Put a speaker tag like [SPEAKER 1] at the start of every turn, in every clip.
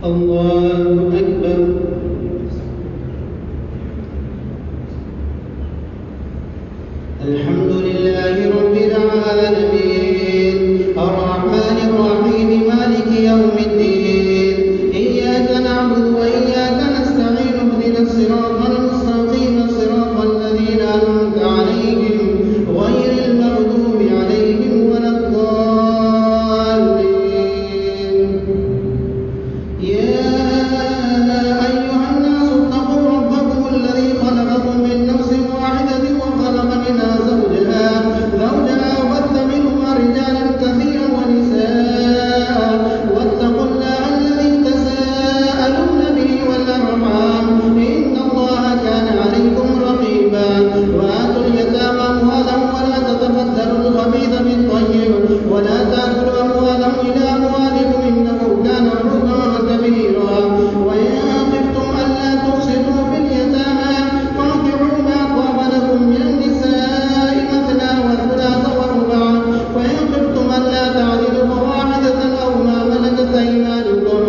[SPEAKER 1] الله أكبر. الحمد لله رب العالمين الرحمن الرحيم مالك يوم الدين إياك نعبد وإياك نستعين اهدنا الصراط المستقيم صراط الذين أنعمت عليهم غير المغضوب عليهم ولا الضالين. يا أيها الناس اتقوا ربكم الذي خلقكم من نفس واحدة وخلق منها زوجها وبث منهما رجالا كثيرا ونساء واتقوا الله الذي تساءلون به والأرحام إن الله كان عليكم رقيبا. وآتوا اليتامى أموالهم ولا تتبدلوا الخبيث بالطيب ولا تأكلوا أموالهم إلى أموالكم إنه كان حوبا كبيرا. وإن خفتم ألا تقسطوا في اليتامى فانكحوا ما طاب لكم من النساء مثنى وثلاث ورباع فإن خفتم ألا تعدلوا فواحدة أو ما ملكت أيمانكم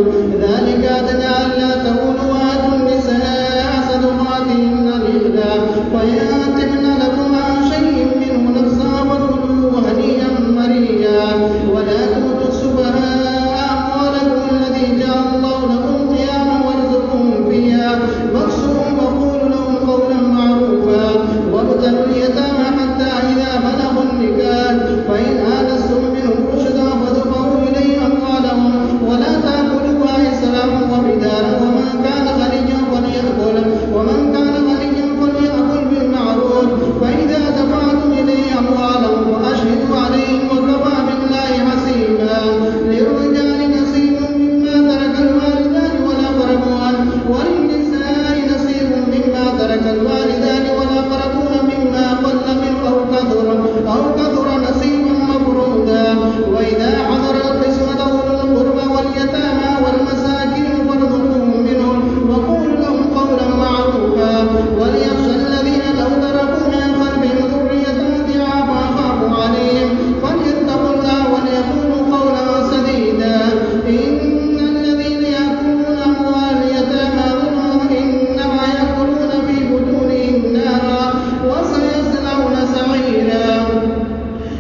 [SPEAKER 1] ذلك أدنى ألا تقولوا. وآتوا النساء صدقاتهن نحلا فإن تبن لكم عن شيء منه نفسا فكلوه هنيئا مريئا. ولا تؤتوا السفهاء أموالكم التي جعل الله لكم قياما وارزقوهم فيها واكسوهم وقولوا لهم قولا معروفا. وابتلوا اليتامى حتى إذا بلغوا النكاح فإن آنستم منهم رشدا فادفعوا إليهم أموالهم ولا تأكلوها إسرافا وبدارا. ومن كان غنيا فليأكل بالمعروف. فإذا دفعتم إليه أموالهم فأشهدوا عليهم وكفى بالله حسيبا. للرجال نصيب مما ترك الوالدان والأقربون وللنساء نصيب مما ترك الوالدان والأقربون مما قل منه أو كثر نصيبا مفروضا. وإذا حضر القسمة أولو القربى واليتامى والمساكين فارزقوهم منه وقولوا لهم قولا معروفا. وليخشى الذين لو تركوا من خلفهم ذرية ضعافا خافوا عليهم فليتقوا الله وليقولوا قولا سديدا. إن الذين يأكلون أموال اليتامى ظلما إنما يأكلون في بطونهم نارا وسيصلون سعيرا.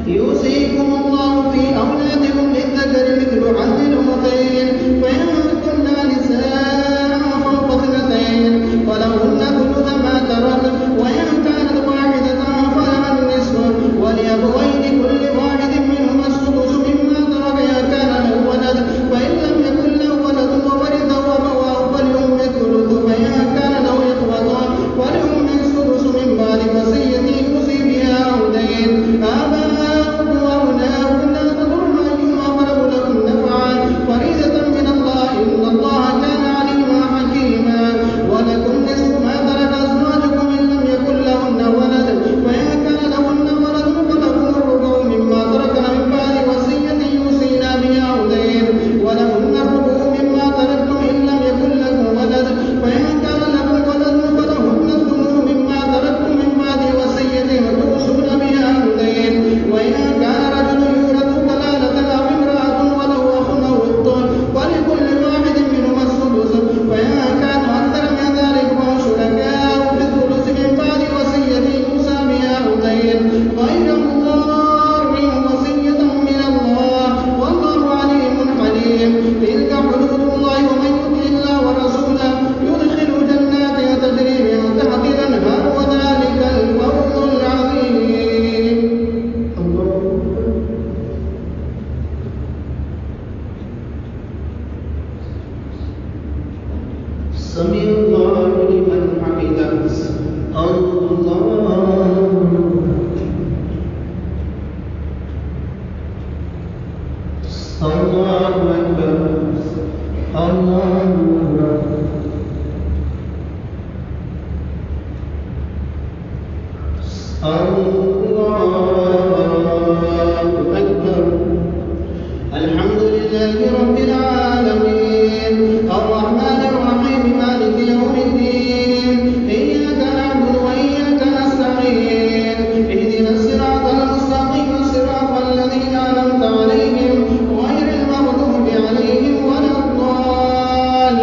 [SPEAKER 1] يوصيكم الله في أولادكم للذكر مثل حظ الأنثيين فإن كن نساء فوق اثنتين فلهن ثلث ما ترك وإن كانت واحدة فلها النصف ولأبوين كل واحد منهما السدس مما ترك إن كان له ولد فإن لم يكن له ولد وورثه أبواه فلأمه الثلث فإن كان له إخوة فلأمه السدس من بعد وصية يوصي بها أو دين. آباؤكم وأبناؤكم لا تضرون أيهم أقرب لكم نفعا فريضة من الله إن الله كان عليما حكيما. ولكم نصف ما ترك أزواجكم إن لم يكن لهن ولد فإن كان لهن ولد فلكم الربع مما تركن من بعد وصية يوصينا بها أو دين. ولهن الربع مما تركتم إن لم يكن لكم ولد فإن كان لكم ولد فلهن الثمن مما تركتم من بعد وصية توصون بها أو دين. وإن كان رجل يورث كلالة أو امرأة وله أخ أو أخت فلكل واحد منهما السدس فإن كانوا أكثر من ذلك فهم شركاء في الثلث من بعد وصية يوصى بها أو دين غير مضار وصية من الله والله عليم حليم. تلك حدود الله ومن يطع الله ورسوله يدخله جنات تجري من تحتها الأنهار وذلك الفوز العظيم. سمع الله لمن حمده. الله أكبر. الله أكبر. الحمد لله رب العالمين الرحمن الرحيم مالك يوم الدين إياك نعبد وإياك نستعين اهدنا الصراط المستقيم صراط الذين أنعمت عليهم غير المغضوب عليهم ولا الضالين.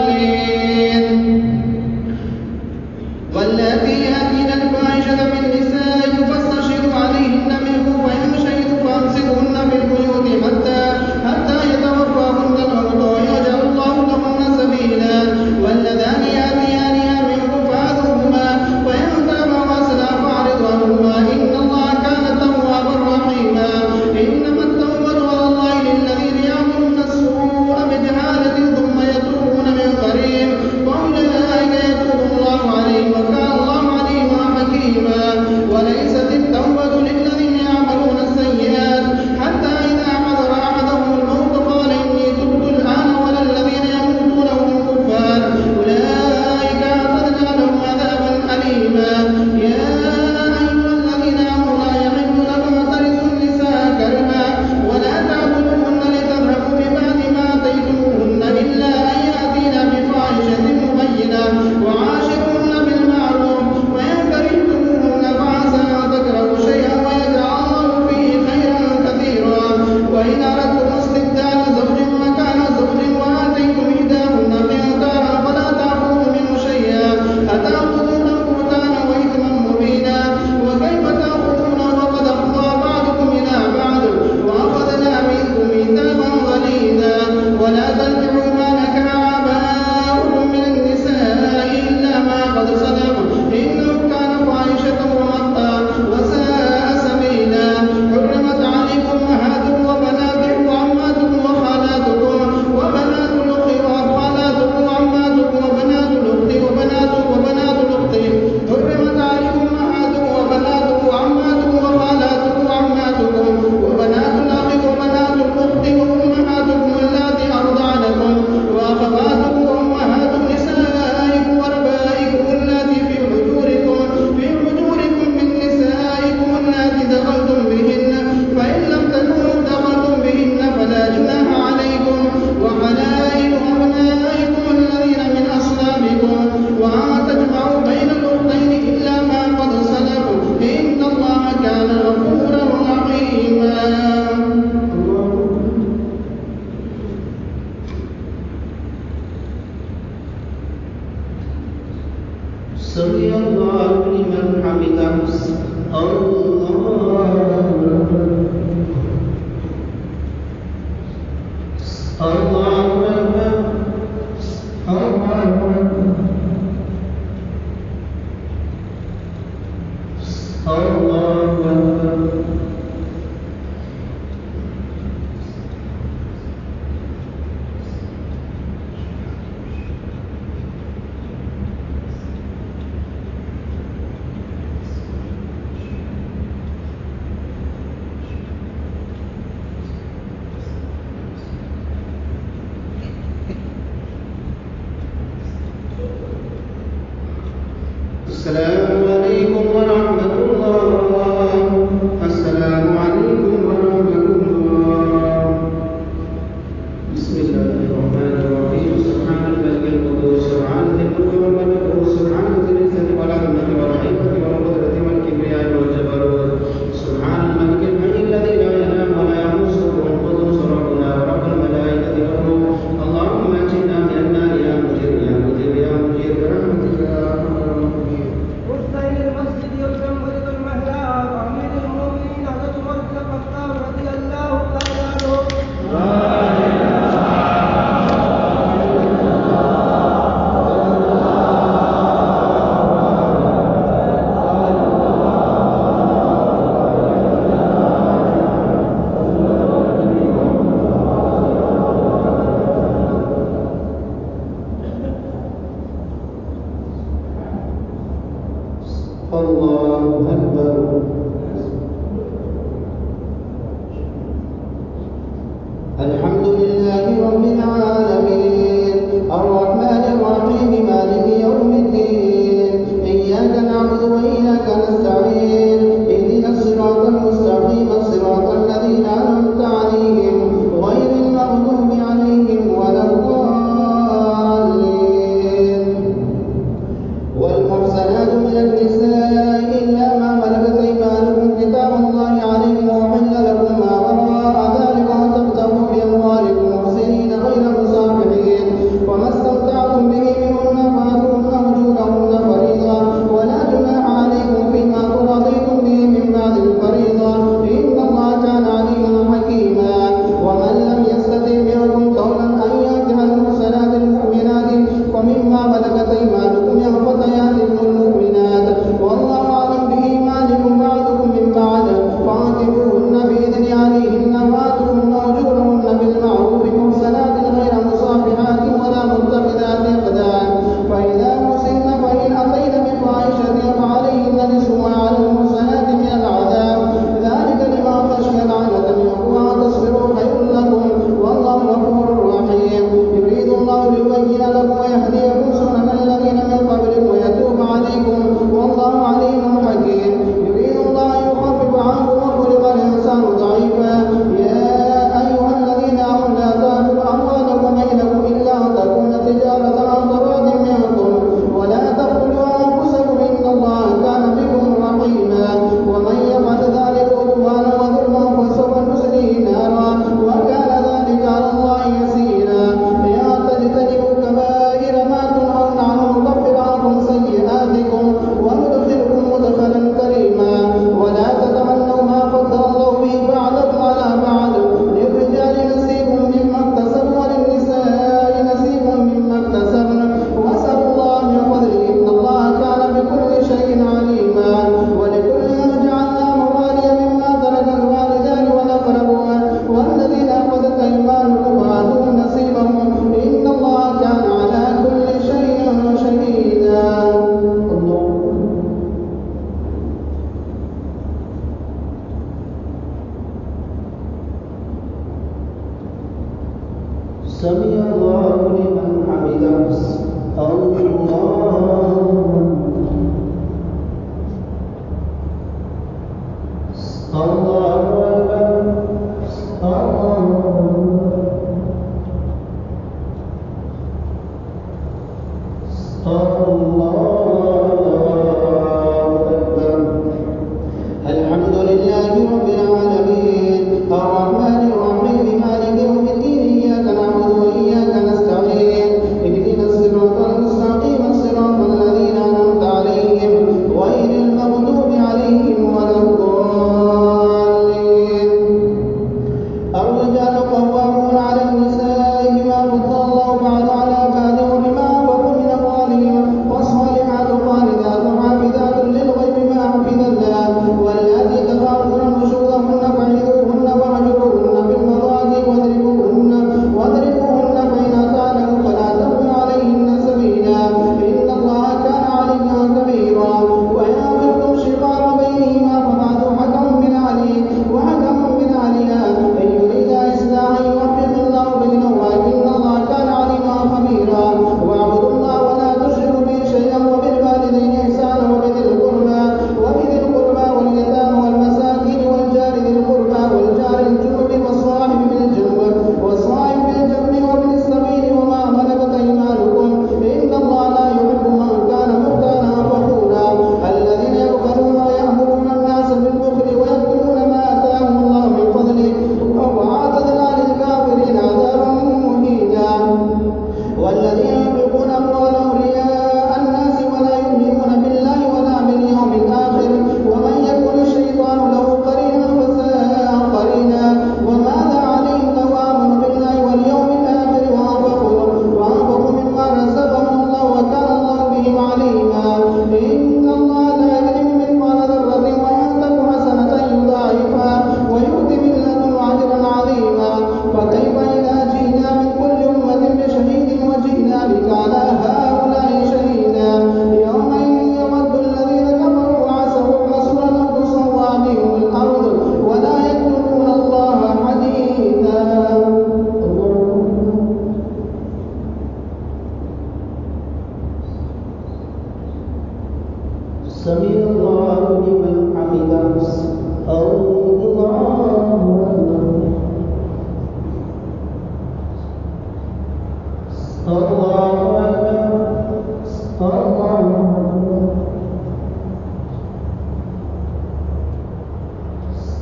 [SPEAKER 1] السلام عليكم ورحمة الله. السلام عليكم ورحمة الله. بسم الله الرحمن الرحيم. سبحان الملك القدوس سبحان ذي الملك والملكوت سبحان ذي العزة والعظمة والهيبة والقدرة والكبرياء والجبروت سبحان الملك الحي الذي لا ينام ولا يمسه القدوس ربنا ورب الملائكة والروح. اللهم اجعلنا من النار يا مجير يا مجير يا مجير برحمتك يا ارحم الراحمين.
[SPEAKER 2] إلى المسجد يستنبط المهلا وأمير المؤمنين حضرة عمر بن الخطاب رضي الله تعالى عنه.
[SPEAKER 1] الله أكبر. الحمد لله رب العالمين الرحمن الرحيم مالك يوم الدين إياك نعبد وإياك نستعين اهدنا الصراط المستقيم صراط الذين أنعمت عليهم غير المغضوب عليهم ولا الضالين. والمحصنات من النساء إلا ما ملكت أيمانكم كتاب الله عليكم وحل لكم ما وراء ذلك وتبتغوا بأموالكم محسنين غير مسافحين وما استمتعتم به منهن فآتوهن أجورهن فريضة ولا جناح عليكم فيما ترضيتم به من بعد الفريضة إن الله كان عليما حكيما. ومن لم يستطع منكم قولا أن ينكح المحصنات المؤمنات ومما ملكت أيمانكم فتياتكم المؤمنات والله أعلم بإيمانكم بعضكم من بعض فآتوهن بإذن عليهن وآتوهن أجورهن بالمعروف محصنات غير مصافحات ولا متخذات أخدان فإذا محسن فإن أتين بفاحشة فعليهن نصف ما على المحصنات من العذاب ذلك لمن خشي العنة منكم وأن تصبروا خير لكم والله غفور رحيم. يريد الله ليبين لكم ويهديكم سنن الذين من قبلكم ويتوب عليكم والله عليم حكيم. يريد الله أن يخفف عنكم وخلق الإنسان ضعيفا. يا أيها الذين آمنوا لا تأكلوا أموالكم بينكم إلا أن تكون تجارة عن تراض منكم ولا تقتلوا أنفسكم إن الله كان بكم رحيما. ومن يفعل ذلك عدوانا وظلما فسوف نصليه نارا وكان ذلك على الله يسيرا. يا تجتنبوا كبائر ما تنهون عنه نكفر عنكم سيئاتكم وندخلكم مدخلا كريما. ولا تتمنوا ما فضل الله به بعضكم على بعض للرجال نصيب مما اكتسبوا وللنساء نصيب مما اكتسبن واسألوا الله من فضله إن الله كان بكل شيء عليما. ولكل جعلنا موالي مما ترك الوالدان والأقربون والذين أخذت أيمانكم وآتوهم نصيبهم إن الله كان على كل شيء شهيدا. سمع الله لمن حمده. الله أكبر. الحمد لله رب العالمين الرحمن الرحيم مالك يوم الدين إياك نعبد وإياك نستعين اهدنا الصراط المستقيم صراط الذين أنعمت عليهم غير المغضوب عليهم ولا الضالين.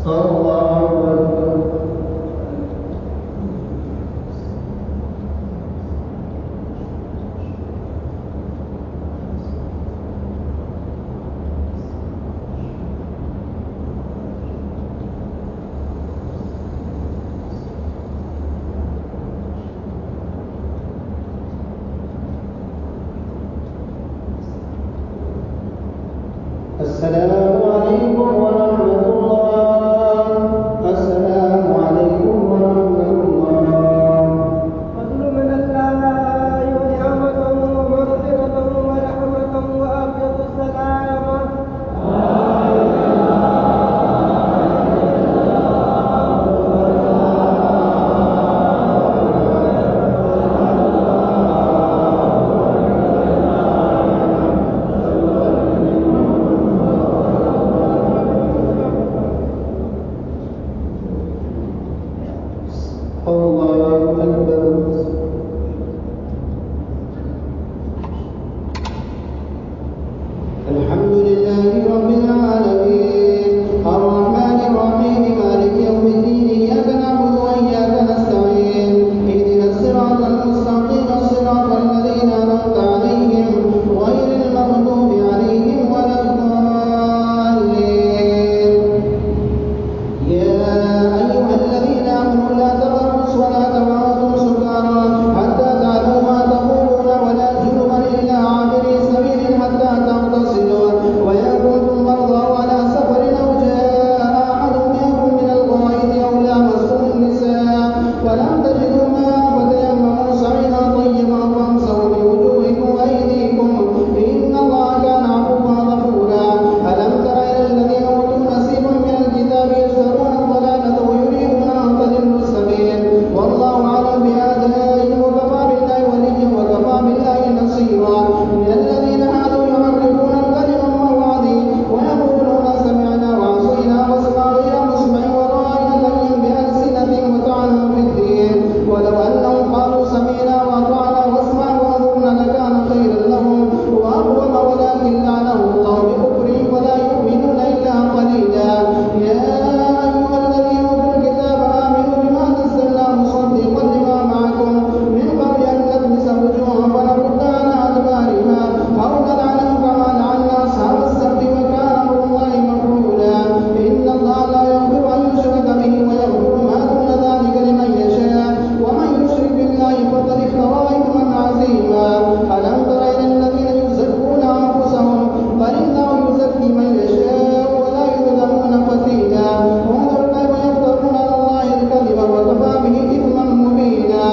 [SPEAKER 1] السلام عليكم ورحمة الله. السلام عليكم ورحمة الله.
[SPEAKER 2] فضل من الله ونعمة ومغفرة ورحمة وأبيض السلامة.
[SPEAKER 1] الله أكبر. الحمد لله رب العالمين الرحمن الرحيم مالك يوم الدين إياك نعبد وإياك نستعين اهدنا الصراط المستقيم صراط الذين أنعمت عليهم غير المغضوب عليهم ولا الضالين. يا أيها الذين آمنوا لا تقربوا الصلاة وأنتم سكارى حتى تعلموا ما تقولون ولا جنبا إلا عابري سبيل حتى تغتسلوا وإن كنتم مرضى وعلى سفر أو جاء أحد منكم من الغائط أو لامستم النساء ولم تجدوا ماء فتيمموا صعيدا طيبا فامسحوا بوجوهكم وأيديكم إن الله كان عفوا غفورا. ألم تر إلى الذين أوتوا نصيبا من الكتاب يشترون الضلالة ويريدون أن تضلوا السبيل والله أعلم بأعدائهم وكفى بالله وليا وكفى بالله نصيرا. من الذين هادوا يحرفون الكلم عن مواضعه ويقولون سمعنا وعصينا واسمع غير مسمع وراءنا لغيا بألسنتهم وطعنوا في الدين ولو أنهم قالوا سمعنا وأطعنا واسمع وانظرنا لكان خيرا لهم وأقوم ولكن لعنهم الله بكفرهم ولا يؤمنون إلا قليلا. يا أيها الذين أوتوا الكتاب آمنوا بما نزلنا مصدقا لما معكم من قبل أن نلبس وجوها فنرد على أدبارها أو نلعنهم كما لعنا أصحاب السبت وكان أمر الله مفعولا. إن الله لا يغفر أن يشرك به ويغفر ما دون ذلك لمن يشاء ومن يشرك بالله فقد افترى إثما عظيما. ألم تر إلى الذين يزكون أنفسهم بل الله يزكي من يشاء ولا يظلمون فتيلا. انظر كيف يفترون على الله الكذب وكفى به إثما مبينا.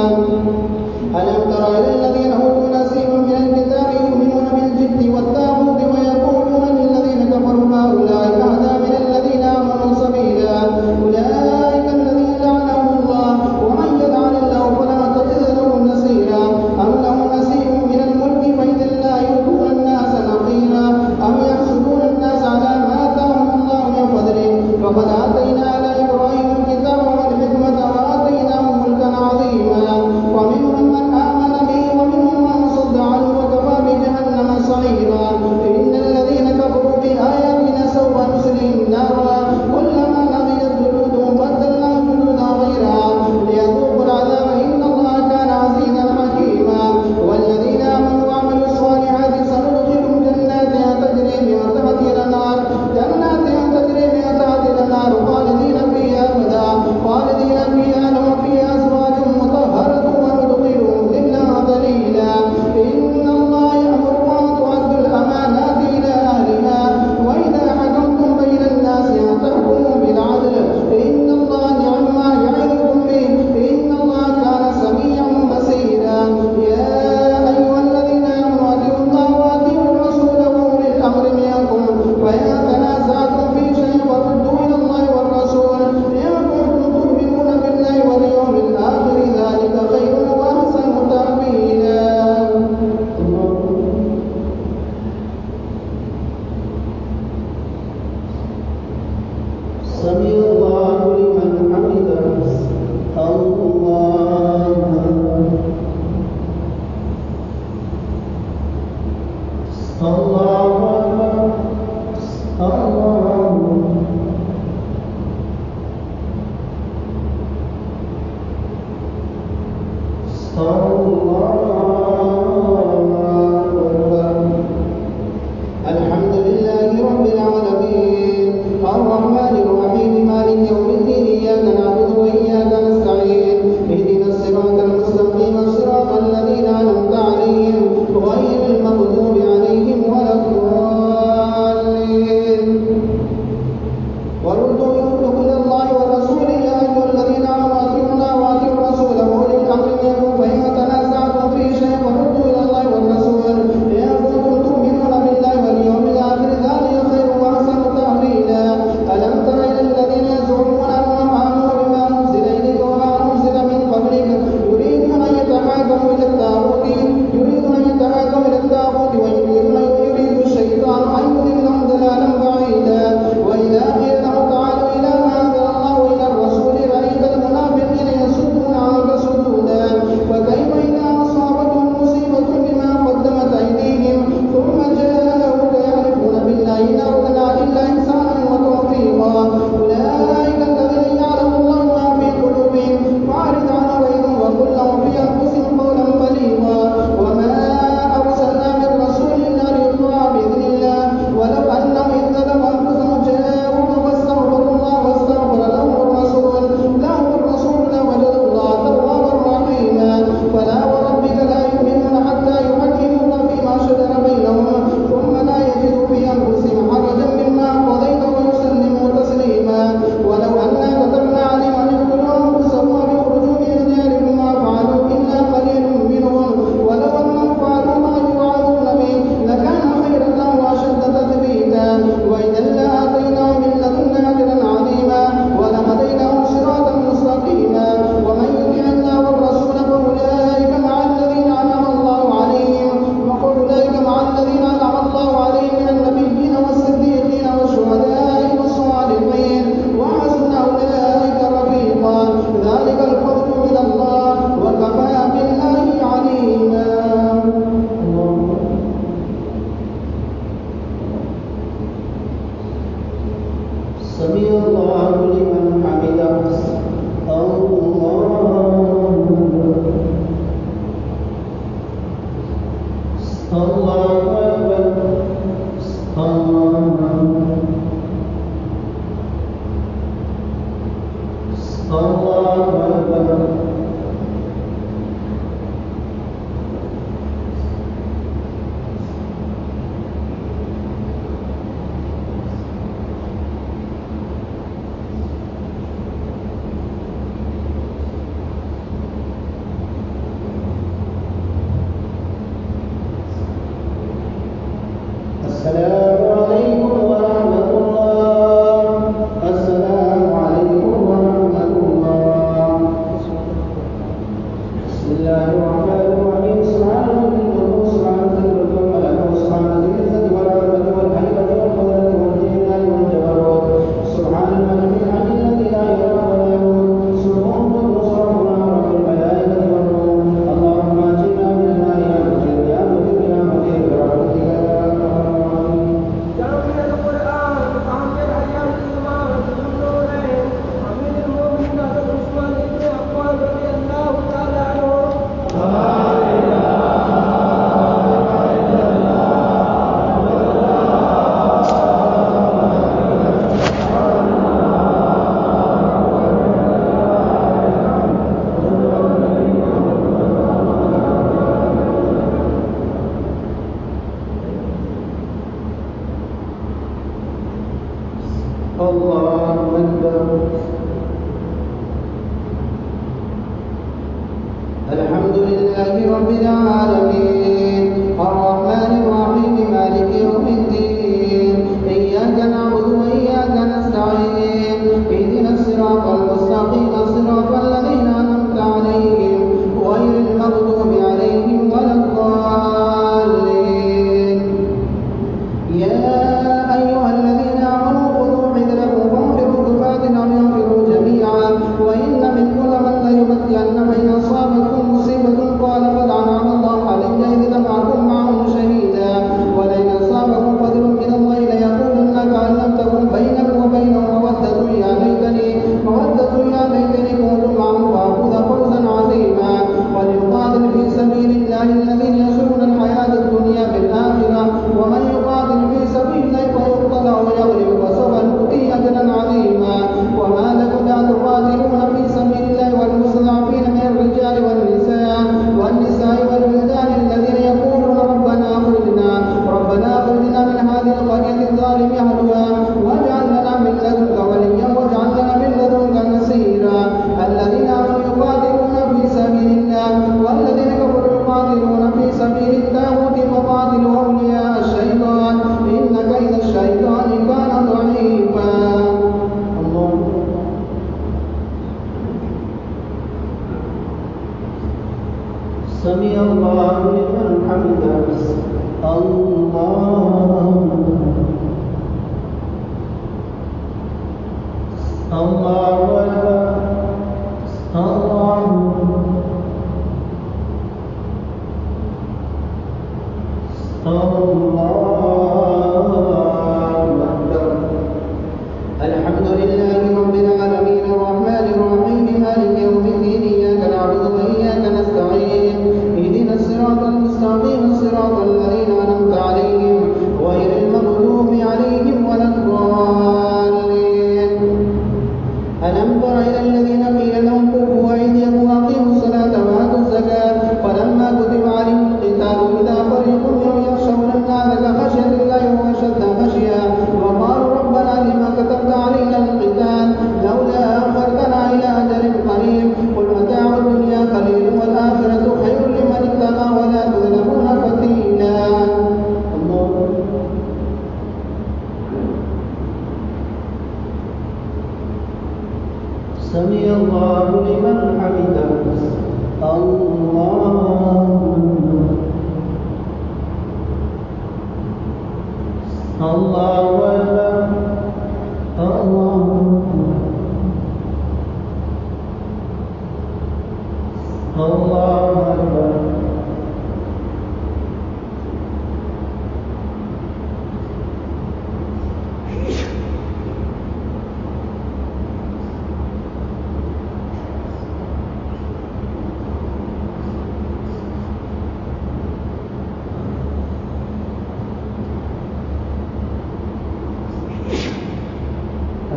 [SPEAKER 1] ألم تر إلى الذين أوتوا نصيبا من الكتاب يؤمنون بالجبت والطاغوت ويقولون للذين كفروا هؤلاء أهدى من الذين آمنوا سبيلا. أولئك الذين لعنهم الله ومن يلعن الله فلا تجد له نصيرا. أم لهم نصيب من الملك فإذا لا يؤتون الناس نقيرا أم يحسدون الناس على ما آتاهم الله من فضله فقد آتينا على إبراهيم الكتاب والحكمة وآتيناه ملكا عظيما. ومنهم من آمن به ومنهم من صد عنه وكفى بجهنم صعيرا. إن الذين كفروا بآياتنا سوف نصليهم نارا كلما نضجت جلودهم بدلناهم جلودا غيرها ليذوقوا العذاب إن الله كان عزيزا حكيما. والذين آمنوا وعملوا الصالحات سندخلهم جنات تجري من تحتها الأنهار خالدين فيها أبدا خالدين فيها لهم فيها أزواج مطهرة وندخلهم ظلا ظليلا. إن الله يأمر أن تؤدوا الأمانات إلى أهلها وإذا حكمتم بين الناس أن تحكموا بالعدل إن الله نعم ما يعظكم به إن الله كان سميعا بصيرا. يا أيها الذين آمنوا أطيعوا الله وأطيعوا الرسول وأولي الأمر منكم وإن تنازعتم في شيء فردوا إلى الله والرسول إن كنتم تؤمنون بالله واليوم الآخر ذلك خير وأحسن تأويلا. سمع الله لمن حمده. الله الله أكبر. الله وإن منكم لمن ليبطئن فإن أصابتكم مصيبة قال قد أنعم الله علي الحمد لله رب العالمين الرحمن الرحيم مالك يوم الدين إياك نعبد وإياك نستعين اهدنا الصراط المستقيم صراط الذين أنعمت عليهم غير المغضوب عليهم ولا الضالين. ألم تر إلى الذين قيل لهم كفوا أيديكم وأقيموا الصلاة وآتوا الزكاة فلما كتب عليهم القتال إذا فريق منهم يخشون الناس كخشية الله وأشد خشية وقالوا ربنا لما كتبت علينا القتال لولا أخرتنا إلى أجل قريب قل متاع الدنيا قليل والآخرة خير لمن اتقى ولا تظلمون فتيلا. سمع الله لمن حمده. الله أكبر. الله أكبر.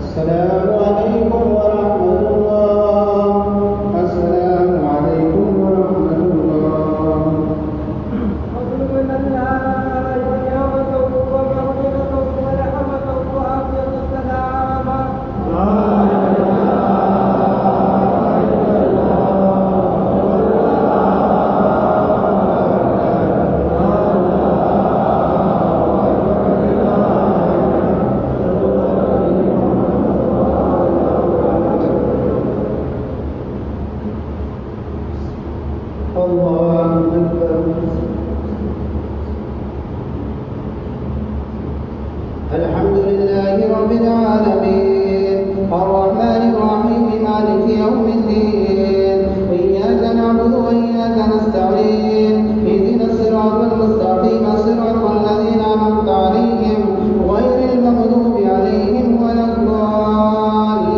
[SPEAKER 1] السلام عليكم ورحمة الله. السلام عليكم ورحمة الله.
[SPEAKER 2] فضل من الله نعمته ومغفرته ورحمته وعافية السلامة.
[SPEAKER 1] الله أكبر. الحمد لله رب العالمين الرحمن الرحيم مالك يوم الدين إياك نعبد وإياك نستعين اهدنا الصراط المستقيم صراط الذين أنعمت عليهم غير المغضوب عليهم ولا الضالين.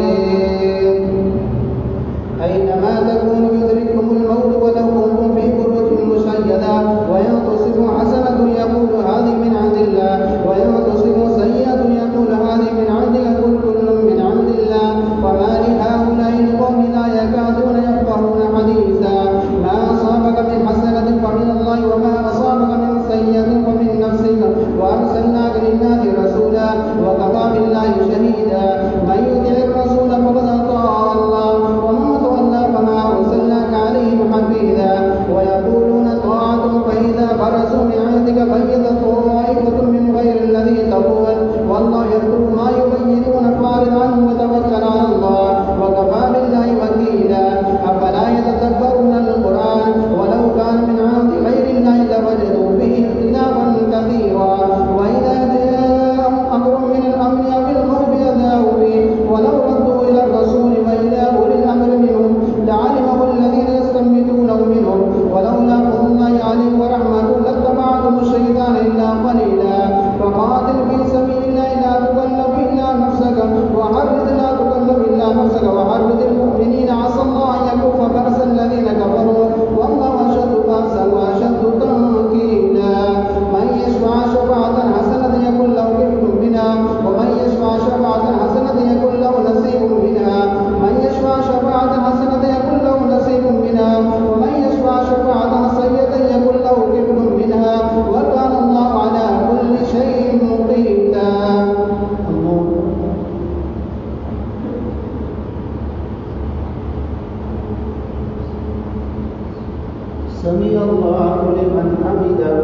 [SPEAKER 1] أينما تكونوا يدرككم الموت ولو كنتم في بروج مشيدة وإن تصبوا حسنة يقول هذه من عند الله وإن تصبوا سيئة يقول هذه من عندك قل كل من عند الله وما لهؤلاء القوم لا يكادون يفقهون حديثا ما أصابك من حسنة فمن الله وما أصابك من سيئة فمن نفسك وأرسلناك للناس رسولا وكفى بالله شهيدا من يطع الرسول فقد أطاع الله ومن تولى فما أرسلناك عليهم حفيظا ويقولون طاعة فإذا برزوا من عندك بيضت طائفة من غير الذي تقول والله يذكر ما يبينون فاعرض عنه وتوكل على الله وكفى بالله وكيلا. أفلا يتدبرون القرآن ولو كان من عند غير الله لوجدوا فيه اختلافا كثيرا وإذا جاءهم أمر من الأمن أو الخوف أذاعوا به ولو ردوا إلى الرسول وإلى أولي الأمر منهم لعلمه الذين يستنبطونه منهم ولولا فضل الله عليهم ورحمته لاتبعتم الشيطان إلا قليلا. فقاتل في سبيل الله لا تكلف إلا نفسك وحرض المؤمنين عسى الله أن يكف بأس الذين كفروا والله أشد بأسا وأشد تنكيلا. من يشفع شفاعة حسنة يكن له كفل منها ومن يشفع شفاعة حسنة يكن له نصيب منها من يشفع شفاعة حسنة يكن له نصيب منها ومن يشفع شفاعة سيئة يكن له كفل منها وكان الله على كل شيء مقيتا. سمع الله لمن حمده.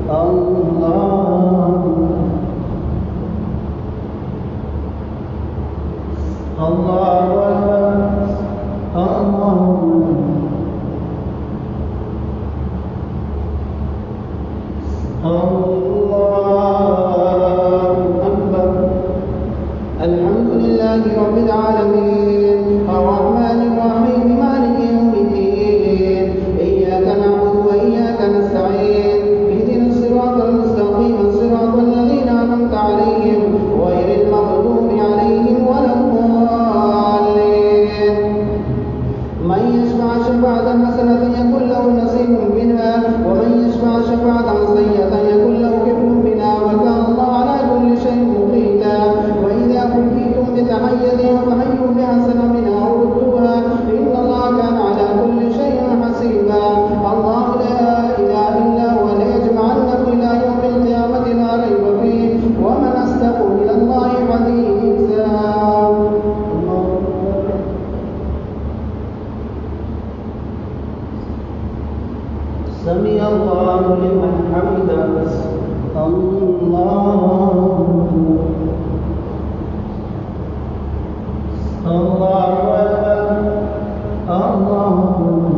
[SPEAKER 1] الله أكبر. الله أكبر. الحمد لله رب العالمين الرحمن الرحيم مالك يوم الدين إياك نعبد وإياك نستعين اهدنا الصراط المستقيم صراط الذين أنعمت عليهم غير المغضوب عليهم ولا الضالين من يشفع شفاعة حسنة يكن له نصيب منها ومن يشفع شفاعة سيئة يكن له كفل منها وكان الله على كل شيء مقيتا وإذا حييتم بتحية فحيوا بأحسن منها أو ردوها إن الله كان على كل شيء حسيبا الله لا إله إلا هو ليجمعنكم إلى يوم القيامة لا ريب فيه ومن أصدق من الله حديثا سمع الله لمن حمده الله أكبر الله